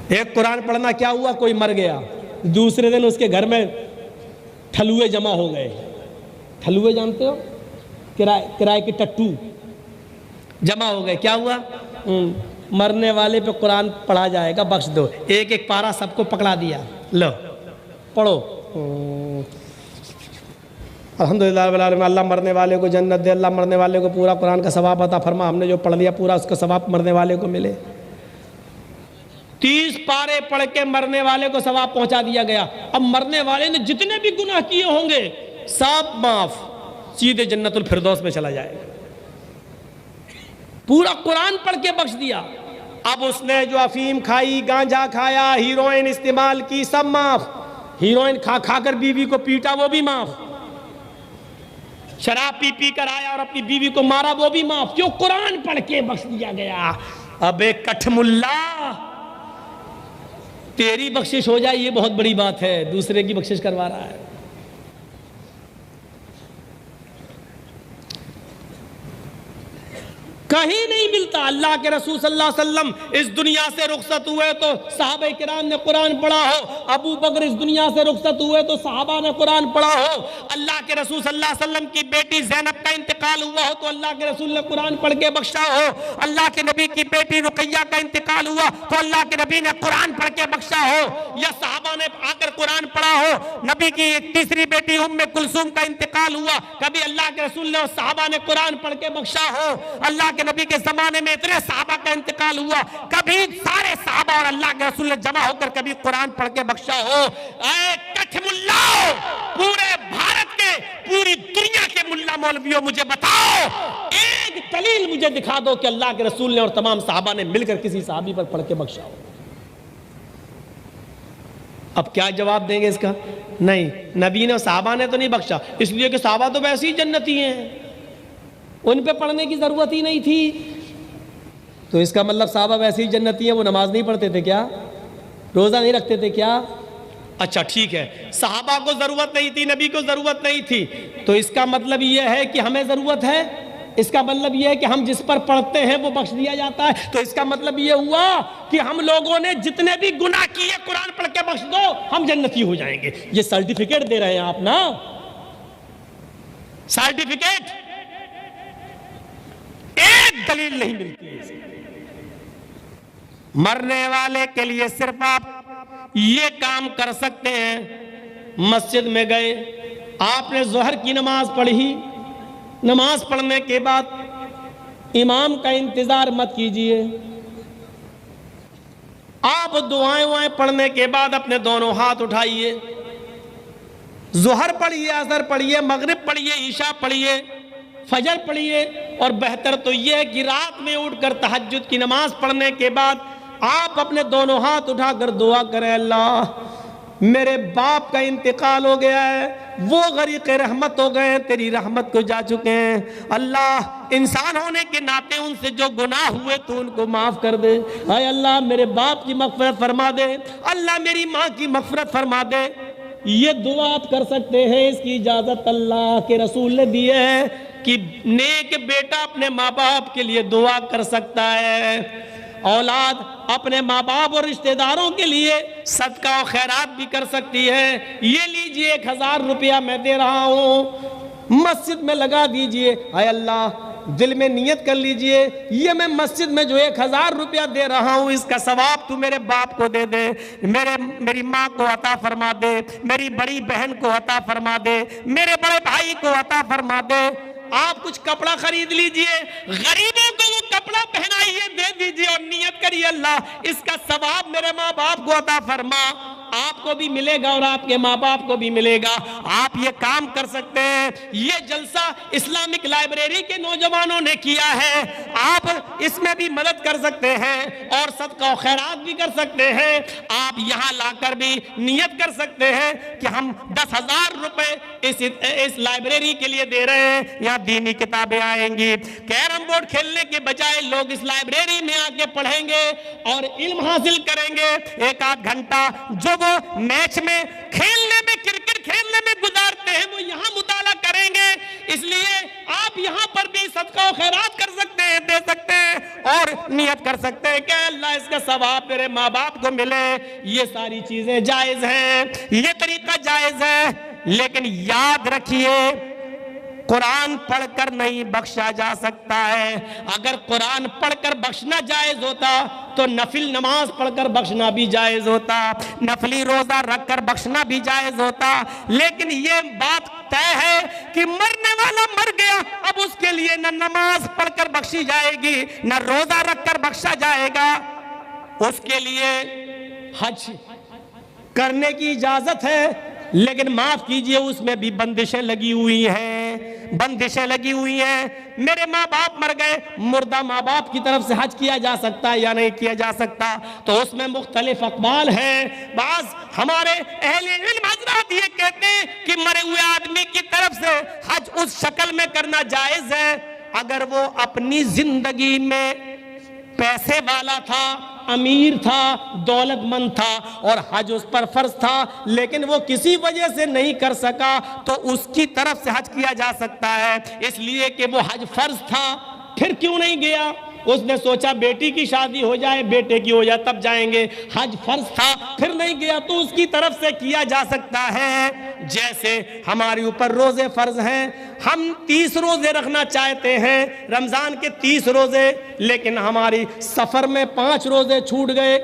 ایک قرآن پڑھنا کیا ہوا، کوئی مر گیا، دوسرے دن اس کے گھر میں ٹھلوے جمع ہو گئے. ٹھلوے جانتے ہو، کرائے کے ٹٹو جمع ہو گئے. کیا ہوا؟ مرنے والے پہ قرآن پڑھا جائے گا، بخش دو. ایک ایک پارا سب کو پکڑا دیا، لو پڑھو. الحمدللہ رب العالمین. اللہ مرنے والے کو جنت دے، اللہ مرنے والے کو پورا قرآن کا ثواب عطا فرما. ہم نے جو پڑھ لیا پورا اس کا ثواب مرنے والے کو ملے. 30 پارے پڑھ کے مرنے والے کو ثواب پہنچا دیا گیا. اب مرنے والے نے جتنے بھی گناہ کیے ہوں گے سب معاف، سیدھے جنت الفردوس میں چلا جائے گا. پورا قرآن پڑھ کے بخش دیا. اب اس نے جو افیم کھائی، گانجا کھایا، ہیروئن استعمال کی، سب معاف. ہیروئن کھا کھا کر بیوی کو پیٹا، وہ بھی معاف. شراب پی پی کر آیا اور اپنی بیوی کو مارا، وہ بھی معاف. کیوں؟ قرآن پڑھ کے بخش دیا گیا. اب ایک کٹھ ملا تیری بخشش ہو جائے یہ بہت بڑی بات ہے، دوسرے کی بخشش کروا رہا ہے. کہیں نہیں ملتا. اللہ کے رسول صلی اللہ علیہ وسلم اس دنیا سے رخصت ہوئے تو صحابہ کرام نے قرآن پڑھا ہو. ابو بکر اس دنیا سے رخصت ہوئے تو صحابہ نے قرآن پڑھا ہو. اللہ کے رسول صلی اللہ علیہ وسلم کی بیٹی زینب کا انتقال ہوا ہو تو اللہ کے رسول نے قرآن پڑھ کے بخشا ہو. اللہ کے نبی کی بیٹی رقیہ کا انتقال ہوا تو اللہ کے نبی نے قرآن پڑھ کے بخشا ہو. یا صحابہ نے آ کر قرآن پڑھا ہو. نبی کی تیسری بیٹی ام کلثوم کا انتقال ہوا، کبھی اللہ کے رسول نے اور صحابہ نے قرآن پڑھ کے بخشا ہو. اللہ کے نبی کے زمانے میں اتنے صحابہ کا انتقال ہوا، کبھی سارے صحابہ اور اللہ کے رسول نے جمع ہو کر کبھی قرآن پڑھ کے بخشا ہو. اے کٹھ ملا، پورے بھارت کے، پوری دنیا کے ملا مولویوں مجھے بتاؤ، ایک دلیل مجھے دکھا دو کہ اللہ کے رسول نے اور تمام صحابہ نے مل کر کسی صحابی پر پڑھ کے بخشا ہو. اب کیا جواب دیں گے اس کا؟ نہیں، نبی نے اور صحابہ نے تو نہیں بخشا، اس لیے کہ صحابہ تو ویسے ہی جنتی ہیں، ان پہ پڑھنے کی ضرورت ہی نہیں تھی. تو اس کا مطلب صحابہ ویسے ہی جنتی ہیں، وہ نماز نہیں پڑھتے تھے کیا؟ روزہ نہیں رکھتے تھے کیا؟ اچھا ٹھیک ہے، صحابہ کو ضرورت نہیں تھی، نبی کو ضرورت نہیں تھی، تو اس کا مطلب یہ ہے کہ ہمیں ضرورت ہے. اس کا مطلب یہ ہے کہ ہم جس پر پڑھتے ہیں وہ بخش دیا جاتا ہے. تو اس کا مطلب یہ ہوا کہ ہم لوگوں نے جتنے بھی گناہ کیے قرآن پڑھ کے بخش دو، ہم جنتی ہو جائیں گے. یہ سرٹیفکیٹ دے رہے ہیں آپ نا، سرٹیفکیٹ. ایک دلیل نہیں ملتی ہے. مرنے والے کے لیے صرف آپ یہ کام کر سکتے ہیں، مسجد میں گئے، آپ نے ظہر کی نماز پڑھی، نماز پڑھنے کے بعد امام کا انتظار مت کیجئے. آپ دعائیں پڑھنے کے بعد اپنے دونوں ہاتھ اٹھائیے، ظہر پڑھیے، عصر پڑھیے، مغرب پڑھیے، عشاء پڑھیے، فجر پڑھیے. اور بہتر تو یہ ہے کہ رات میں اٹھ کر تہجد کی نماز پڑھنے کے بعد آپ اپنے دونوں ہاتھ اٹھا کر دعا کریں، اللہ میرے باپ کا انتقال ہو گیا ہے، وہ غریق رحمت ہو گئے ہیں، تیری رحمت کو جا چکے ہیں. اللہ انسان ہونے کے ناطے ان سے جو گناہ ہوئے تو ان کو معاف کر دے. اے اللہ میرے باپ کی مغفرت فرما دے، اللہ میری ماں کی مغفرت فرما دے. یہ دعا آپ کر سکتے ہیں. اس کی اجازت اللہ کے رسول نے دی ہے کہ نیک بیٹا اپنے ماں باپ کے لیے دعا کر سکتا ہے، اولاد اپنے ماں باپ اور رشتہ داروں کے لیے صدقہ و خیرات بھی کر سکتی ہے. یہ لیجئے 1000 روپیہ میں دے رہا ہوں، مسجد میں لگا دیجئے. اے اللہ دل میں نیت کر لیجئے، یہ میں مسجد میں جو 1000 روپیہ دے رہا ہوں اس کا ثواب تو میرے باپ کو دے دے، میری ماں کو عطا فرما دے، میری بڑی بہن کو عطا فرما دے، میرے بڑے بھائی کو عطا فرما دے. آپ کچھ کپڑا خرید لیجئے، غریبوں کو وہ کپڑا پہنائیے، دے دیجئے اور نیت کریے اللہ اس کا ثواب میرے ماں باپ کو عطا فرما. آپ کو بھی ملے گا اور آپ کے ماں باپ کو بھی ملے گا. آپ یہ کام کر سکتے ہیں. یہ جلسہ اسلامک لائبریری کے نوجوانوں نے کیا ہے، آپ اس میں بھی مدد کر سکتے ہیں اور صدقہ و خیرات بھی کر سکتے ہیں. آپ یہاں لا کر بھی نیت کر سکتے ہیں کہ ہم 10,000 روپے اس لائبریری کے لیے دے رہے ہیں، یہاں دینی کتابیں آئیں گی. کیرم بورڈ کھیلنے کے بجائے لوگ اس لائبریری میں آ کے پڑھیں گے اور علم حاصل کریں گے. 1 گھنٹہ جو وہ میچ میں کھیلنے میں، کرکٹ کھیلنے میں گزارتے ہیں وہ یہاں مطالعہ کریں گے. اس لیے آپ یہاں پر بھی صدقہ و خیرات کر سکتے ہیں، دے سکتے ہیں اور نیت کر سکتے ہیں کہ اللہ اس کا ثواب میرے ماں باپ کو ملے۔ یہ ساری چیزیں جائز ہیں، یہ طریقہ جائز ہے، لیکن یاد رکھیے قرآن پڑھ کر نہیں بخشا جا سکتا ہے۔ اگر قرآن پڑھ کر بخشنا جائز ہوتا تو نفل نماز پڑھ کر بخشنا بھی جائز ہوتا، نفلی روزہ رکھ کر بخشنا بھی جائز ہوتا، لیکن یہ بات طے ہے کہ مرنے والا مر گیا، اب اس کے لیے نہ نماز پڑھ کر بخشی جائے گی نہ روزہ رکھ کر بخشا جائے گا۔ اس کے لیے حج کرنے کی اجازت ہے، لیکن معاف کیجئے اس میں بھی بندشیں لگی ہوئی ہیں، بندشیں لگی ہوئی ہیں۔ میرے ماں باپ مر گئے، مردہ ماں باپ کی طرف سے حج کیا جا سکتا ہے یا نہیں کیا جا سکتا، تو اس میں مختلف اقوال ہیں۔ بعض ہمارے اہل علم حضرات یہ کہتے ہیں کہ مرے ہوئے آدمی کی طرف سے حج اس شکل میں کرنا جائز ہے اگر وہ اپنی زندگی میں پیسے والا تھا، امیر تھا، دولت مند تھا اور حج اس پر فرض تھا، لیکن وہ کسی وجہ سے نہیں کر سکا تو اس کی طرف سے حج کیا جا سکتا ہے، اس لیے کہ وہ حج فرض تھا۔ پھر کیوں نہیں گیا؟ اس نے سوچا بیٹی کی شادی ہو جائے، بیٹے کی ہو جائے تب جائیں گے، حج فرض تھا پھر نہیں گیا تو اس کی طرف سے کیا جا سکتا ہے۔ جیسے ہمارے اوپر روزے فرض ہیں، ہم 30 روزے رکھنا چاہتے ہیں، رمضان کے 30 روزے، لیکن ہماری سفر میں 5 روزے چھوٹ گئے،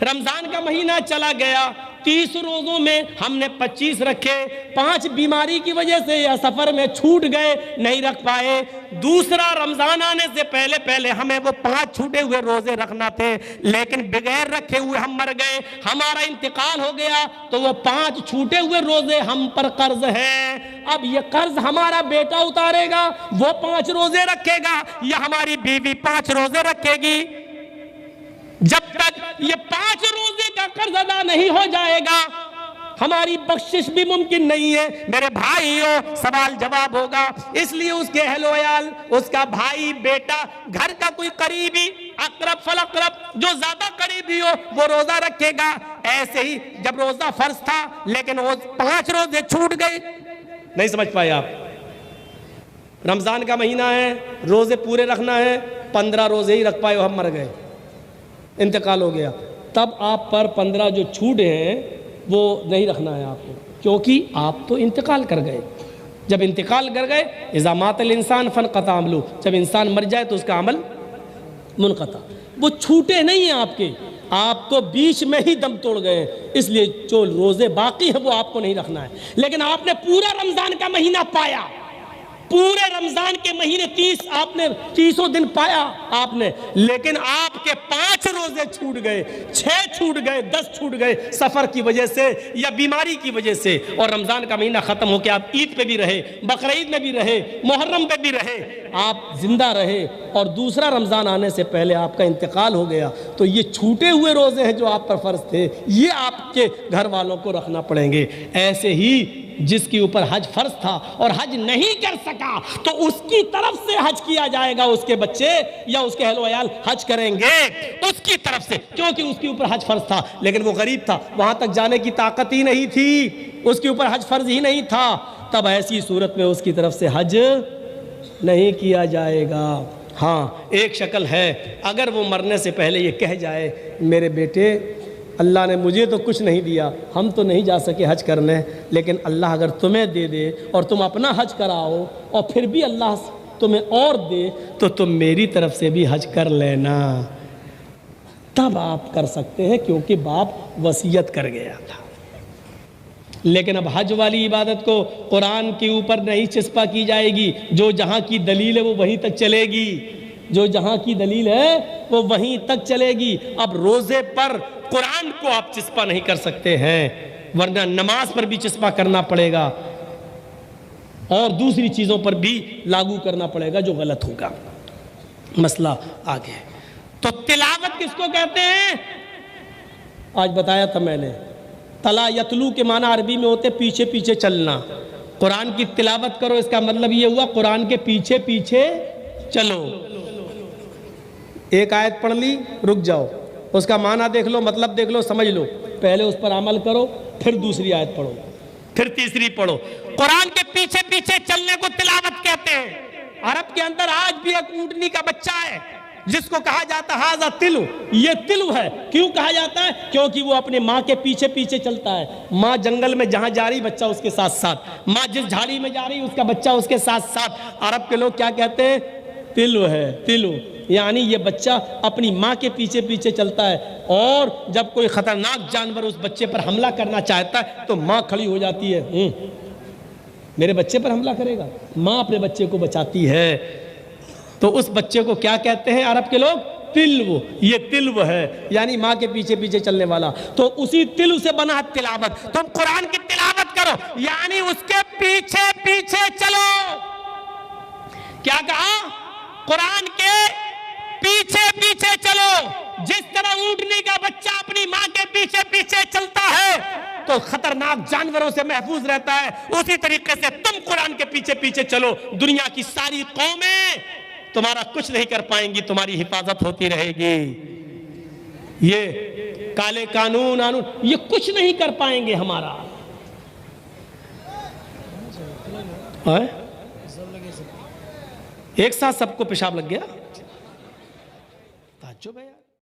رمضان کا مہینہ چلا گیا، 30 روزوں میں ہم نے 25 رکھے، 5 بیماری کی وجہ سے یا سفر میں چھوٹ گئے، نہیں رکھ پائے، دوسرا رمضان آنے سے پہلے ہمیں وہ 5 چھوٹے ہوئے روزے رکھنا تھے، لیکن بغیر رکھے ہوئے ہم مر گئے، ہمارا انتقال ہو گیا تو وہ 5 چھوٹے ہوئے روزے ہم پر قرض ہیں۔ اب یہ قرض ہمارا بیٹا اتارے گا، وہ 5 روزے رکھے گا، یا ہماری بیوی 5 روزے رکھے گی؟ جب تک یہ 5 روزے کا قرض ادا نہیں ہو جائے گا ہماری بخشش بھی ممکن نہیں ہے۔ میرے بھائیوں سوال جواب ہوگا، اس لیے اس کے اہل و عیال، اس کا بھائی، بیٹا، گھر کا کوئی قریبی، اقرب فالاقرب، جو زیادہ قریبی ہو وہ روزہ رکھے گا۔ ایسے ہی جب روزہ فرض تھا لیکن وہ 5 روزے چھوٹ گئے، نہیں سمجھ پائے آپ؟ رمضان کا مہینہ ہے، روزے پورے رکھنا ہے، 15 روزے ہی رکھ پائے، ہم مر گئے، انتقال ہو گیا، تب آپ پر 15 جو چھوٹے ہیں وہ نہیں رکھنا ہے آپ کو، کیونکہ آپ تو انتقال کر گئے۔ جب انتقال کر گئے، اذا مات الانسان فانقطع عملہ، جب انسان مر جائے تو اس کا عمل منقطع، وہ چھوٹے نہیں ہیں آپ کے، آپ تو بیچ میں ہی دم توڑ گئے، اس لیے جو روزے باقی ہیں وہ آپ کو نہیں رکھنا ہے۔ لیکن آپ نے پورا رمضان کا مہینہ پایا، پورے رمضان کے مہینے 30 آپ نے 30 دن پایا آپ نے، لیکن آپ کے 5 روزے چھوٹ گئے، 6 چھوٹ گئے، 10 چھوٹ گئے سفر کی وجہ سے یا بیماری کی وجہ سے، اور رمضان کا مہینہ ختم ہو کے آپ عید پہ بھی رہے، بقرعید میں بھی رہے، محرم پہ بھی رہے، آپ زندہ رہے، اور دوسرا رمضان آنے سے پہلے آپ کا انتقال ہو گیا، تو یہ چھوٹے ہوئے روزے ہیں جو آپ پر فرض تھے، یہ آپ کے گھر والوں کو رکھنا پڑیں گے۔ ایسے ہی جس کے اوپر حج فرض تھا اور حج نہیں کر سکا تو اس کی طرف سے حج کیا جائے گا، اس کے بچے یا اس کے اہل و عیال حج کریں گے اس کی طرف سے، کیونکہ اس کے اوپر حج فرض تھا، لیکن وہ غریب تھا، وہاں تک جانے کی طاقت ہی نہیں تھی، اس کے اوپر حج فرض ہی نہیں تھا، تب ایسی صورت میں اس کی طرف سے حج نہیں کیا جائے گا۔ ہاں ایک شکل ہے، اگر وہ مرنے سے پہلے یہ کہہ جائے میرے بیٹے اللہ نے مجھے تو کچھ نہیں دیا، ہم تو نہیں جا سکے حج کرنے، لیکن اللہ اگر تمہیں دے دے اور تم اپنا حج کراؤ اور پھر بھی اللہ تمہیں اور دے تو تم میری طرف سے بھی حج کر لینا، تب آپ کر سکتے ہیں، کیونکہ باپ وصیت کر گیا تھا۔ لیکن اب حج والی عبادت کو قرآن کے اوپر نہیں چسپا کی جائے گی، جو جہاں کی دلیل ہے وہ وہیں تک چلے گی، جو جہاں کی دلیل ہے وہ وہیں تک چلے گی۔ اب روزے پر قرآن کو آپ چسپا نہیں کر سکتے ہیں، ورنہ نماز پر بھی چسپا کرنا پڑے گا اور دوسری چیزوں پر بھی لاگو کرنا پڑے گا جو غلط ہوگا۔ مسئلہ آگے، تو تلاوت کس کو کہتے ہیں؟ آج بتایا تھا میں نے، تلا یتلو کے معنی عربی میں ہوتے پیچھے پیچھے چلنا، قرآن کی تلاوت کرو اس کا مطلب یہ ہوا قرآن کے پیچھے پیچھے چلو، ایک آیت پڑھ لی رک جاؤ، اس کا معنی دیکھ لو، مطلب دیکھ لو، سمجھ لو، پہلے اس پر عمل کرو، پھر دوسری آیت پڑھو، پھر تیسری پڑھو، قرآن کے پیچھے پیچھے پیچھے چلنے کو تلاوت کہتے ہیں۔ عرب کے اندر آج بھی ایک اونٹنی کا بچہ ہے جس کو کہا جاتا ہے ہاذا تلو، یہ تلو ہے۔ کیوں کہا جاتا ہے؟ کیونکہ وہ اپنے ماں کے پیچھے پیچھے چلتا ہے۔ ماں جنگل میں جہاں جا رہی بچہ اس کے ساتھ ساتھ، ماں جس جھاڑی میں جا رہی اس کا بچہ اس کے ساتھ ساتھ۔ عرب کے لوگ کیا کہتے ہیں؟ تلو ہے، تلو، یعنی یہ بچہ اپنی ماں کے پیچھے پیچھے چلتا ہے، اور جب کوئی خطرناک جانور اس بچے پر حملہ کرنا چاہتا ہے تو ماں کھڑی ہو جاتی ہے، میرے بچے پر حملہ کرے گا، ماں اپنے بچے کو بچاتی ہے۔ تو اس بچے کو کیا کہتے ہیں عرب کے لوگ؟ تلو، یہ تلو ہے، یعنی ماں کے پیچھے پیچھے چلنے والا۔ تو اسی تلو سے بنا ہے تلاوت۔ تم قرآن کی تلاوت کرو، یعنی اس کے پیچھے پیچھے چلو۔ کیا کہا؟ قرآن کے پیچھے پیچھے چلو۔ جس طرح اونٹنی کا بچہ اپنی ماں کے پیچھے پیچھے چلتا ہے تو خطرناک جانوروں سے محفوظ رہتا ہے، اسی طریقے سے تم قرآن کے پیچھے پیچھے چلو۔ دنیا کی ساری قومیں تمہارا کچھ نہیں کر پائیں گی، تمہاری حفاظت ہوتی رہے گی۔ یہ کالے قانون یہ کچھ نہیں کر پائیں گے ہمارا۔ ایک ساتھ سب کو پیشاب لگ گیا؟ تعجب ہے یار۔